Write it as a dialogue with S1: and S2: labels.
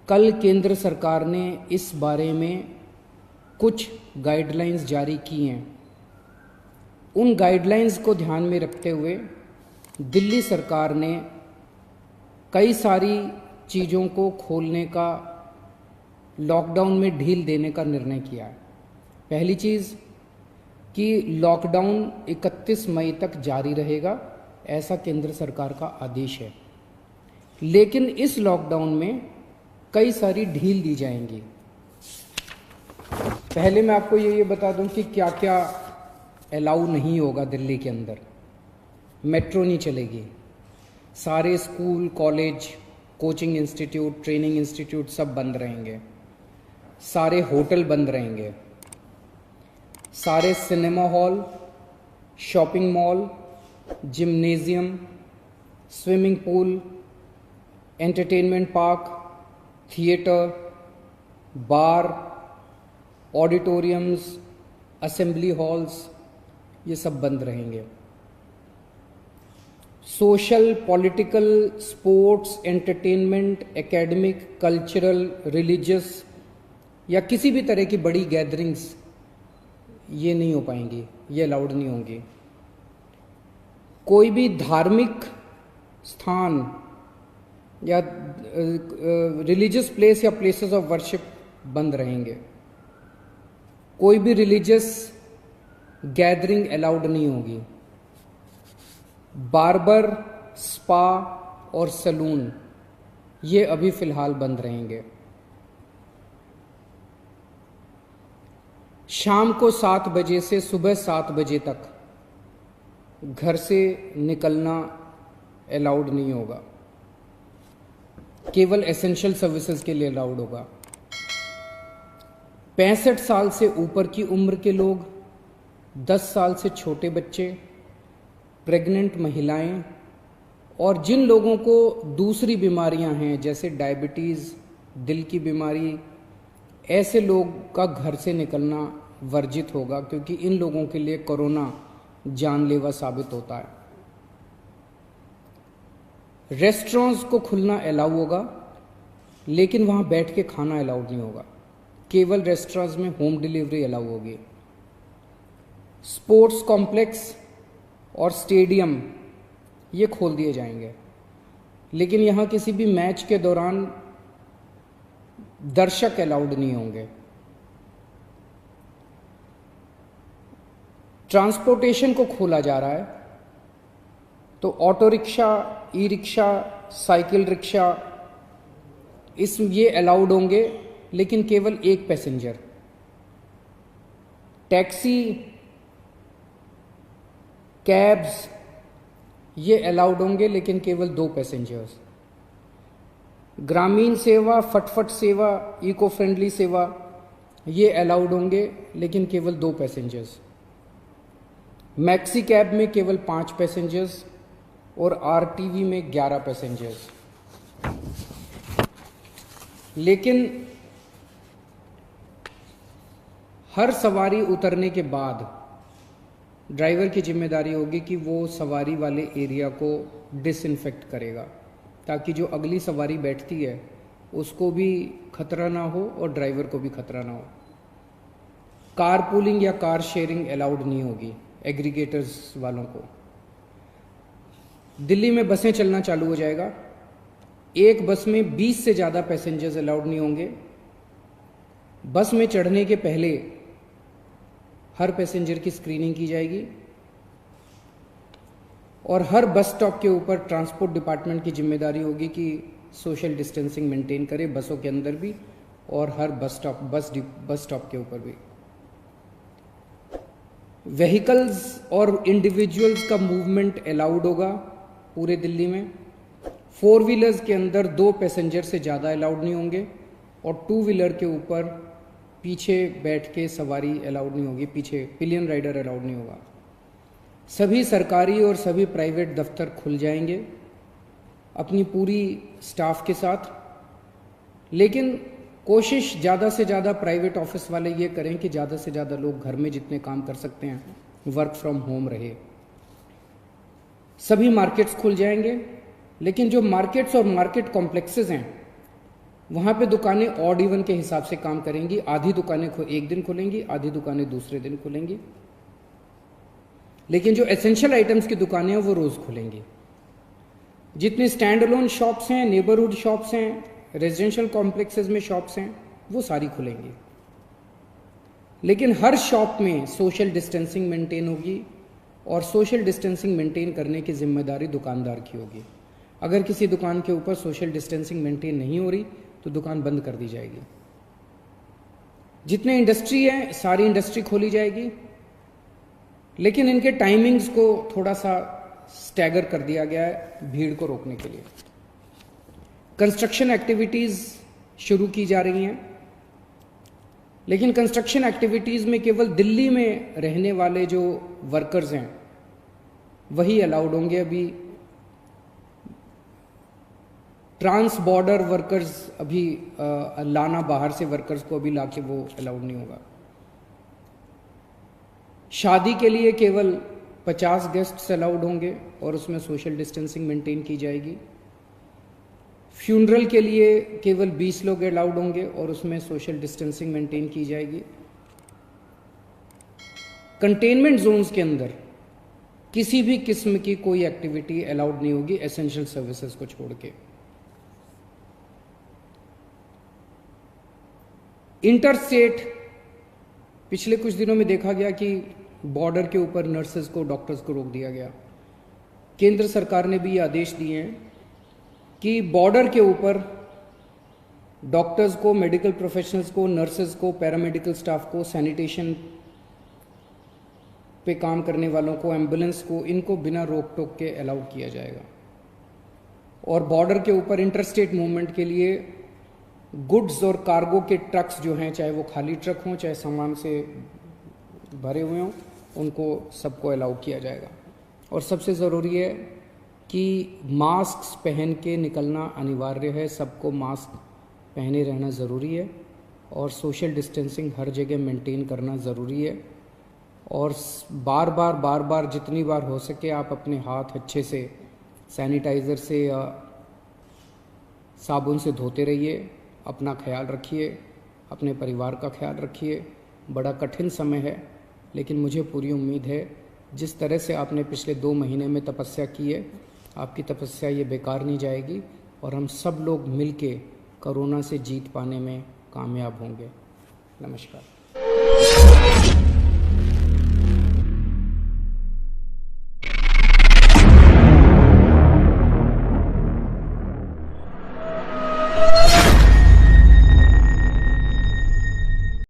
S1: कल केंद्र सरकार ने इस बारे में कुछ गाइडलाइंस जारी की हैं। उन गाइडलाइंस को ध्यान में रखते हुए दिल्ली सरकार ने कई सारी चीज़ों को खोलने का, लॉकडाउन में ढील देने का निर्णय किया है। पहली चीज़ कि लॉकडाउन 31 मई तक जारी रहेगा, ऐसा केंद्र सरकार का आदेश है। लेकिन इस लॉकडाउन में कई सारी ढील दी जाएंगी। पहले मैं आपको ये बता दूं कि क्या क्या अलाउ नहीं होगा दिल्ली के अंदर। मेट्रो नहीं चलेगी, सारे school, college, coaching institute, training institute सब बंद रहेंगे, सारे होटल बंद रहेंगे, सारे cinema hall, shopping mall, gymnasium, swimming pool, entertainment park, theatre, bar, auditoriums, assembly halls, ये सब बंद रहेंगे। Social, political, sports, entertainment, academic, cultural, religious या किसी भी तरह की बड़ी गैदरिंग्स ये नहीं हो पाएंगी, ये अलाउड नहीं होंगी। कोई भी धार्मिक स्थान या रिलीजियस प्लेस या प्लेसेस ऑफ वर्शिप बंद रहेंगे। कोई भी रिलीजियस गैदरिंग अलाउड नहीं होगी। बार्बर, स्पा और सैलून ये अभी फिलहाल बंद रहेंगे। शाम को 7 बजे से सुबह 7 बजे तक घर से निकलना अलाउड नहीं होगा, केवल एसेंशियल सर्विसेज के लिए अलाउड होगा। 65 साल से ऊपर की उम्र के लोग, 10 साल से छोटे बच्चे, प्रेग्नेंट महिलाएं और जिन लोगों को दूसरी बीमारियां हैं जैसे डायबिटीज़, दिल की बीमारी, ऐसे लोग का घर से निकलना वर्जित होगा, क्योंकि इन लोगों के लिए कोरोना जानलेवा साबित होता है। रेस्टोरेंट्स को खुलना अलाउ होगा, लेकिन वहाँ बैठ के खाना अलाउड नहीं होगा, केवल रेस्टोरेंट्स में होम डिलीवरी अलाउ होगी। स्पोर्ट्स कॉम्प्लेक्स और स्टेडियम ये खोल दिए जाएंगे, लेकिन यहाँ किसी भी मैच के दौरान दर्शक अलाउड नहीं होंगे। ट्रांसपोर्टेशन को खोला जा रहा है, तो auto rickshaw, e rickshaw, cycle rickshaw ये अलाउड होंगे, लेकिन केवल एक पैसेंजर। टैक्सी, कैब्स ये अलाउड होंगे, लेकिन केवल 2 पैसेंजर्स। ग्रामीण सेवा, फटफट सेवा, इको फ्रेंडली सेवा ये अलाउड होंगे, लेकिन केवल 2 पैसेंजर्स। मैक्सी कैब में केवल 5 पैसेंजर्स और आरटीवी में 11 पैसेंजर्स। लेकिन हर सवारी उतरने के बाद ड्राइवर की जिम्मेदारी होगी कि वो सवारी वाले एरिया को डिसइंफेक्ट करेगा, ताकि जो अगली सवारी बैठती है उसको भी खतरा ना हो और ड्राइवर को भी खतरा ना हो। कार पूलिंग या कार शेयरिंग अलाउड नहीं होगी एग्रीगेटर्स वालों को। दिल्ली में बसें चलना चालू हो जाएगा। एक बस में 20 से ज़्यादा पैसेंजर्स अलाउड नहीं होंगे। बस में चढ़ने के पहले हर पैसेंजर की स्क्रीनिंग की जाएगी और हर बस स्टॉप के ऊपर ट्रांसपोर्ट डिपार्टमेंट की जिम्मेदारी होगी कि सोशल डिस्टेंसिंग मेंटेन करे, बसों के अंदर भी और हर बस स्टॉप के ऊपर भी। व्हीकल्स और इंडिविजुअल्स का मूवमेंट अलाउड होगा पूरे दिल्ली में। 4 व्हीलर्स के अंदर 2 पैसेंजर से ज़्यादा अलाउड नहीं होंगे और 2 व्हीलर के ऊपर पीछे बैठ के सवारी अलाउड नहीं होगी, पीछे पिलियन राइडर अलाउड नहीं होगा। सभी सरकारी और सभी प्राइवेट दफ्तर खुल जाएंगे अपनी पूरी स्टाफ के साथ, लेकिन कोशिश ज़्यादा से ज़्यादा प्राइवेट ऑफिस वाले ये करें कि ज़्यादा से ज़्यादा लोग घर में जितने काम कर सकते हैं वर्क फ्रॉम होम रहे। सभी मार्केट्स खुल जाएंगे, लेकिन जो मार्केट्स और मार्केट कॉम्प्लेक्सेस हैं वहाँ पे दुकानें ऑड इवन के हिसाब से काम करेंगी। आधी दुकानें एक दिन खुलेंगी, आधी दुकानें दूसरे दिन खुलेंगी। लेकिन जो एसेंशियल आइटम्स की दुकानें हैं वो रोज खुलेंगी। जितने स्टैंड अलोन शॉप्स हैं, नेबरहुड शॉप्स हैं, रेजिडेंशियल कॉम्प्लेक्सेस में शॉप्स हैं, वो सारी खुलेंगी। लेकिन हर शॉप में सोशल डिस्टेंसिंग मेंटेन होगी और सोशल डिस्टेंसिंग मेंटेन करने की जिम्मेदारी दुकानदार की होगी। अगर किसी दुकान के ऊपर सोशल डिस्टेंसिंग मेंटेन नहीं हो रही तो दुकान बंद कर दी जाएगी। जितने इंडस्ट्री है सारी इंडस्ट्री खोली जाएगी, लेकिन इनके टाइमिंग्स को थोड़ा सा स्टैगर कर दिया गया है भीड़ को रोकने के लिए। कंस्ट्रक्शन एक्टिविटीज शुरू की जा रही हैं, लेकिन कंस्ट्रक्शन एक्टिविटीज में केवल दिल्ली में रहने वाले जो वर्कर्स हैं वही अलाउड होंगे। अभी ट्रांस बॉर्डर वर्कर्स अभी लाना, बाहर से वर्कर्स को अभी लाके वो अलाउड नहीं होगा। शादी के लिए केवल 50 गेस्ट्स अलाउड होंगे और उसमें सोशल डिस्टेंसिंग मेंटेन की जाएगी। फ्यूनरल के लिए केवल 20 लोग अलाउड होंगे और उसमें सोशल डिस्टेंसिंग मेंटेन की जाएगी। कंटेनमेंट जोन्स के अंदर किसी भी किस्म की कोई एक्टिविटी अलाउड नहीं होगी एसेंशियल सर्विसेज को छोड़ के। इंटरस्टेट पिछले कुछ दिनों में देखा गया कि बॉर्डर के ऊपर नर्सेज को, डॉक्टर्स को रोक दिया गया। केंद्र सरकार ने भी ये आदेश दिए हैं कि बॉर्डर के ऊपर डॉक्टर्स को, मेडिकल प्रोफेशनल्स को, नर्सेज को, पैरामेडिकल स्टाफ को, सैनिटेशन पे काम करने वालों को, एम्बुलेंस को, इनको बिना रोक टोक के अलाउ किया जाएगा। और बॉर्डर के ऊपर इंटरस्टेट मूवमेंट के लिए गुड्स और कार्गो के ट्रक्स जो हैं, चाहे वो खाली ट्रक हों चाहे सामान से भरे हुए हों, उनको सबको अलाउ किया जाएगा। और सबसे ज़रूरी है कि मास्क पहन के निकलना अनिवार्य है। सबको मास्क पहने रहना ज़रूरी है और सोशल डिस्टेंसिंग हर जगह मेंटेन करना ज़रूरी है। और बार बार जितनी बार हो सके आप अपने हाथ अच्छे से सैनिटाइज़र से या साबुन से धोते रहिए। अपना ख्याल रखिए, अपने परिवार का ख्याल रखिए। बड़ा कठिन समय है, लेकिन मुझे पूरी उम्मीद है जिस तरह से आपने पिछले 2 महीने में तपस्या की है, आपकी तपस्या ये बेकार नहीं जाएगी और हम सब लोग मिलके कोरोना से जीत पाने में कामयाब होंगे। नमस्कार।